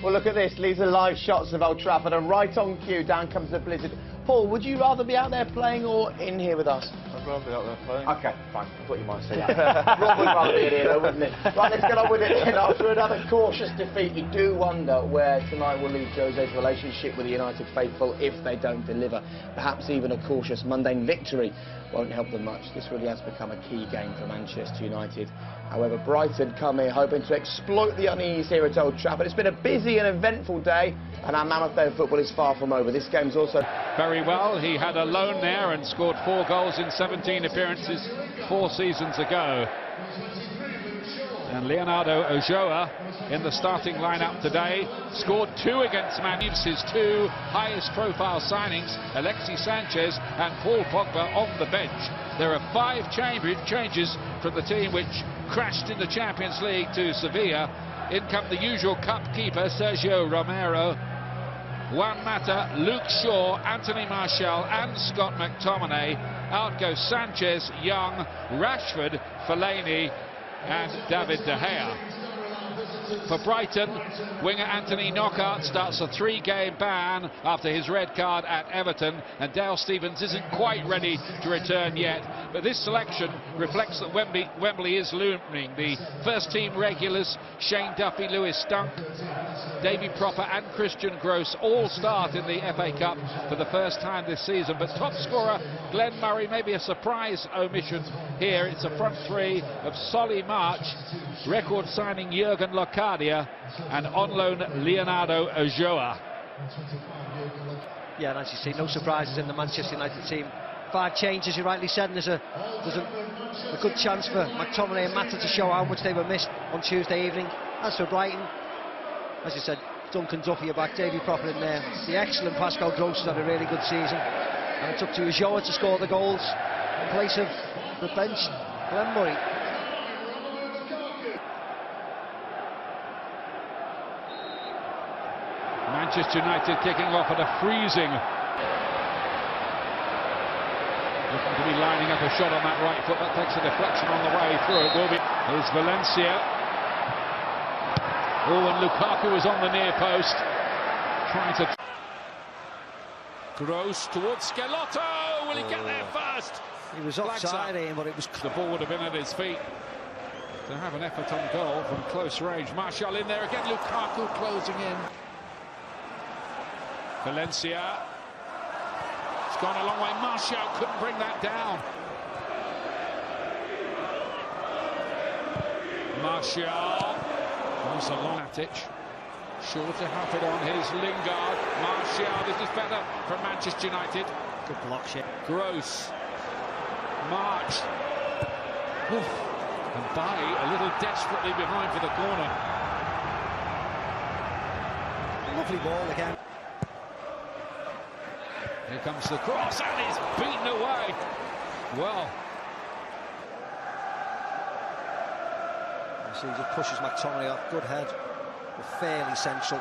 Well, look at this. These are live shots of Old Trafford, and right on cue, down comes the blizzard. Paul, would you rather be out there playing or in here with us? I'd rather be out there playing. OK, fine. I thought you might say that. Rob would rather be in here, though, wouldn't it? Right, let's get on with it then. After another cautious defeat, you do wonder where tonight will leave Jose's relationship with the United faithful if they don't deliver. Perhaps even a cautious mundane victory won't help them much. This really has become a key game for Manchester United. However, Brighton come here hoping to exploit the unease here at Old Trafford. It's been a busy and eventful day, and our mammoth day of football is far from over. This game's also... Very well. He had a loan there and scored 4 goals in 17 appearances 4 seasons ago. And Leonardo Ulloa in the starting lineup today scored 2 against Man United. His 2 highest profile signings, Alexis Sanchez and Paul Pogba, on the bench. There are 5 changes from the team which crashed in the Champions League to Sevilla. In come the usual cup keeper, Sergio Romero, Juan Mata, Luke Shaw, Anthony Martial and Scott McTominay. Out goes Sanchez, Young, Rashford, Fellaini and David De Gea. For Brighton, winger Anthony Knockaert starts a 3-game ban after his red card at Everton, and Dale Stephens isn't quite ready to return yet. But this selection reflects that Wembley is looming. The first team regulars, Shane Duffy, Lewis Dunk, Davy Propper and Christian Gross all start in the FA Cup for the first time this season. But top scorer Glenn Murray may be a surprise omission here. It's a front 3 of Solly March, record signing Jurgen Locadia and on loan Leonardo Ulloa. Yeah, and as you see, no surprises in the Manchester United team. 5 changes, you rightly said, and there's a good chance for McTominay and Mata to show how much they were missed on Tuesday evening. As for Brighton, as you said, Duncan Duffy back, Davy Propper in there. The excellent Pascal Gross has had a really good season, and it's up to Ulloa to score the goals in place of the bench Glenn Murray. Manchester United kicking off at a freezing. Looking to be lining up a shot on that right foot. That takes a deflection on the way through. It will be. There's Valencia. Oh, and Lukaku is on the near post. Trying to... Gross towards Schelotto. Will he get there first? He was offside, Ian, but it was... The ball would have been at his feet. To have an effort on goal from close range. Martial in there again. Lukaku closing in. Valencia. It's gone a long way. Martial couldn't bring that down. Martial. There's a long Matic. Sure to have it on his Lingard. Martial. This is better from Manchester United. Good block shit. Gross. March. Oof. And Bailly a little desperately behind for the corner. Lovely ball again. Here comes the cross, and it's beaten away. Well. You see, he just pushes McTominay up. Good head, but fairly central.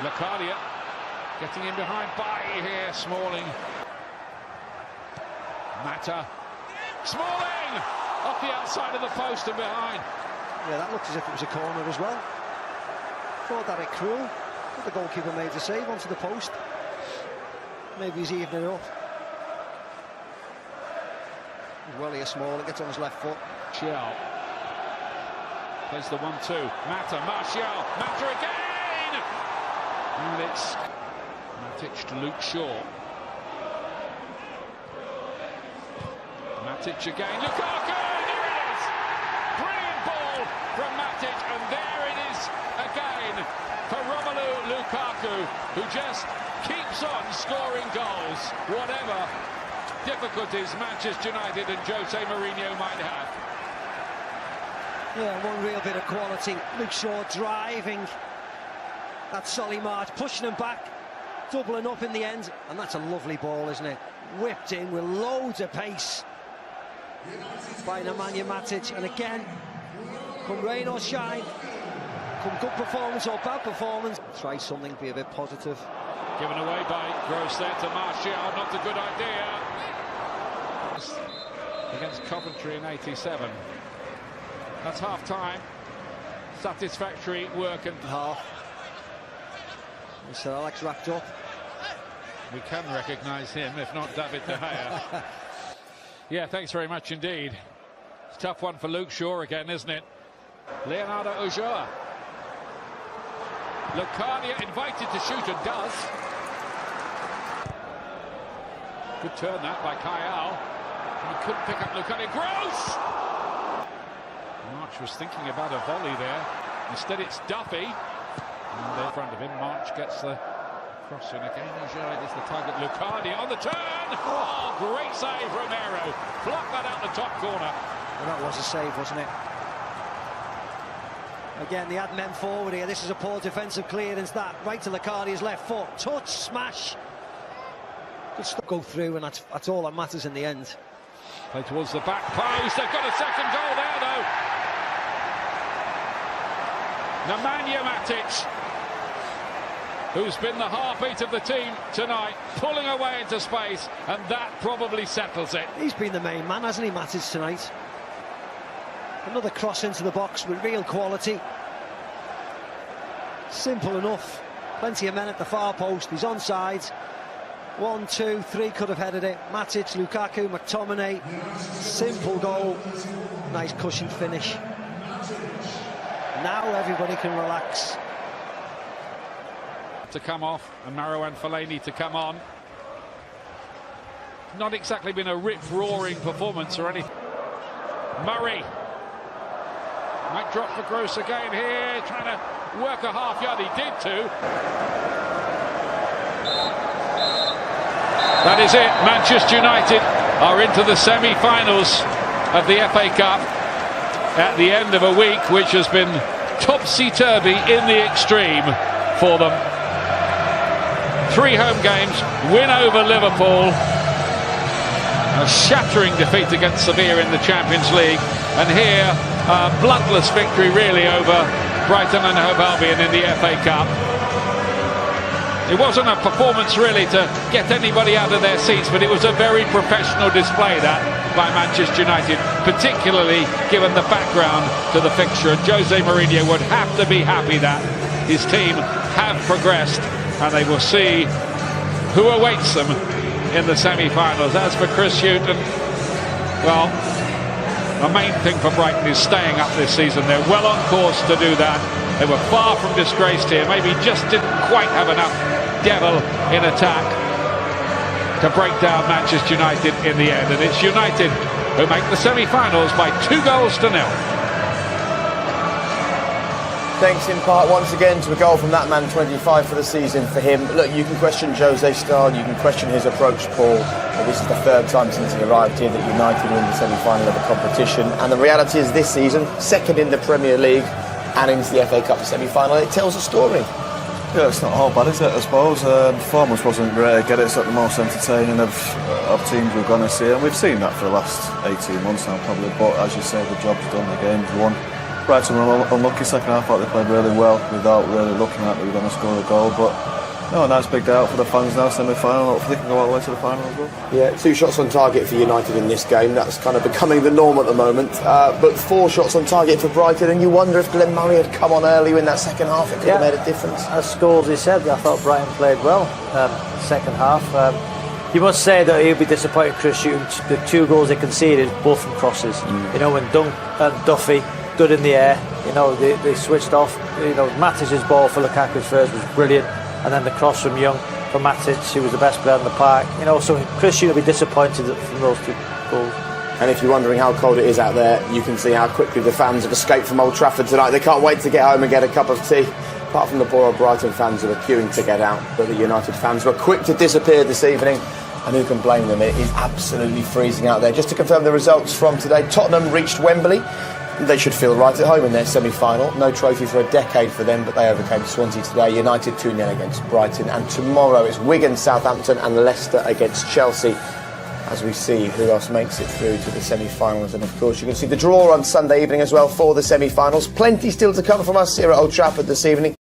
Locadia getting in behind Bailly here. Smalling. Mata. Smalling! Off the outside of the post and behind. Yeah, that looked as if it was a corner as well. Thought that it cruel, but the goalkeeper made the save onto the post. Maybe he's evening it up. Well, here Smalling gets on his left foot. Martial plays the 1-2. Mata, Martial, Mata again! And it's Matic to Luke Shaw. Matic again, Lukaku! There it is! Brilliant ball from Matic, and there it is again for Romelu Lukaku, who just keeps on scoring goals, whatever difficulties Manchester United and Jose Mourinho might have. Yeah, one real bit of quality. Luke Shaw driving that Solly March, pushing him back, doubling up in the end, and that's a lovely ball, isn't it? Whipped in with loads of pace by Nemanja Matic, and again, come rain or shine, come good performance or bad performance, try something, be a bit positive. Given away by Gross there to Martial, not a good idea. Against Coventry in '87. That's half time. Satisfactory work and half. Mr. Alex racked up. We can recognise him, if not David De Gea. Yeah, thanks very much indeed. It's a tough one for Luke Shaw again, isn't it? Leonardo Ulloa. Locadia invited to shoot and does. Good turn that by Kayal. He couldn't pick up Locadia. Gross! March was thinking about a volley there. Instead it's Duffy. And in front of him, March gets the cross in again. Ulloa is the target. Locadia on the turn! Oh, great save, Romero. Blocked that out the top corner. Well, that was a save, wasn't it? Again, they had men forward here. This is a poor defensive clearance. That right to Locadia's left foot. Touch, smash. Good stuff go through, and that's all that matters in the end. Play towards the back post. They've got a second goal there, though. Nemanja Matic, who's been the heartbeat of the team tonight, pulling away into space, and that probably settles it. He's been the main man, hasn't he, Matic, tonight? Another cross into the box with real quality. Simple enough. Plenty of men at the far post. He's onside. 1, 2, 3 could have headed it. Matic, Lukaku, McTominay. Simple goal. Nice cushioned finish. Now everybody can relax. To come off, and Marouane Fellaini to come on. Not exactly been a rip-roaring performance or anything. Murray. Might drop for Gross again here, trying to work a half yard. He did too. That is it. Manchester United are into the semi-finals of the FA Cup at the end of a week which has been topsy-turvy in the extreme for them. 3 home games, win over Liverpool, a shattering defeat against Sevilla in the Champions League, and here a bloodless victory really over Brighton and Hove Albion in the FA Cup. It wasn't a performance really to get anybody out of their seats, but it was a very professional display that by Manchester United, particularly given the background to the fixture. And Jose Mourinho would have to be happy that his team have progressed, and they will see who awaits them in the semi-finals. As for Chris Hughton, well, the main thing for Brighton is staying up this season. They're well on course to do that. They were far from disgraced here, maybe just didn't quite have enough devil in attack to break down Manchester United in the end. And it's United who make the semi-finals by 2 goals to 0. Thanks in part once again to a goal from that man, 25 for the season for him. Look, you can question Jose's style, you can question his approach, Paul, but this is the 3rd time since he arrived here that United win the semi-final of a competition, and the reality is this season, 2nd in the Premier League and into the FA Cup semi-final, it tells a story. Yeah, it's not all bad, is it, I suppose. Performance wasn't great. Get it's not the most entertaining of teams we're going to see, and we've seen that for the last 18 months now probably, but as you say, the job's done, the game's won. Brighton were unlucky second half. I thought they played really well without really looking like they were going to score a goal, but no, a nice big day out for the fans now, semi-final. Hopefully they can go all the way to the final as well. Yeah, 2 shots on target for United in this game. That's kind of becoming the norm at the moment, but 4 shots on target for Brighton, and you wonder if Glenn Murray had come on earlier in that second half, it could have made a difference. As Scholesy said, I thought Brighton played well second half. You must say that he'll be disappointed, Chris Hughton. The 2 goals they conceded, both from crosses. You know, when Dunk and Duffy stood in the air, you know, they switched off. You know, Matic's ball for Lukaku's first was brilliant, and then the cross from Young for Matic, who was the best player in the park. You know, so Chris Hughton will be disappointed from those 2 goals. And if you're wondering how cold it is out there, you can see how quickly the fans have escaped from Old Trafford tonight. They can't wait to get home and get a cup of tea. Apart from the poor Brighton fans who are queuing to get out, but the United fans were quick to disappear this evening. And who can blame them? It is absolutely freezing out there. Just to confirm the results from today, Tottenham reached Wembley. They should feel right at home in their semi-final. No trophy for a decade for them, but they overcame Swansea today. United 2-0 against Brighton. And tomorrow it's Wigan, Southampton and Leicester against Chelsea, as we see who else makes it through to the semi-finals. And of course you can see the draw on Sunday evening as well for the semi-finals. Plenty still to come from us here at Old Trafford this evening.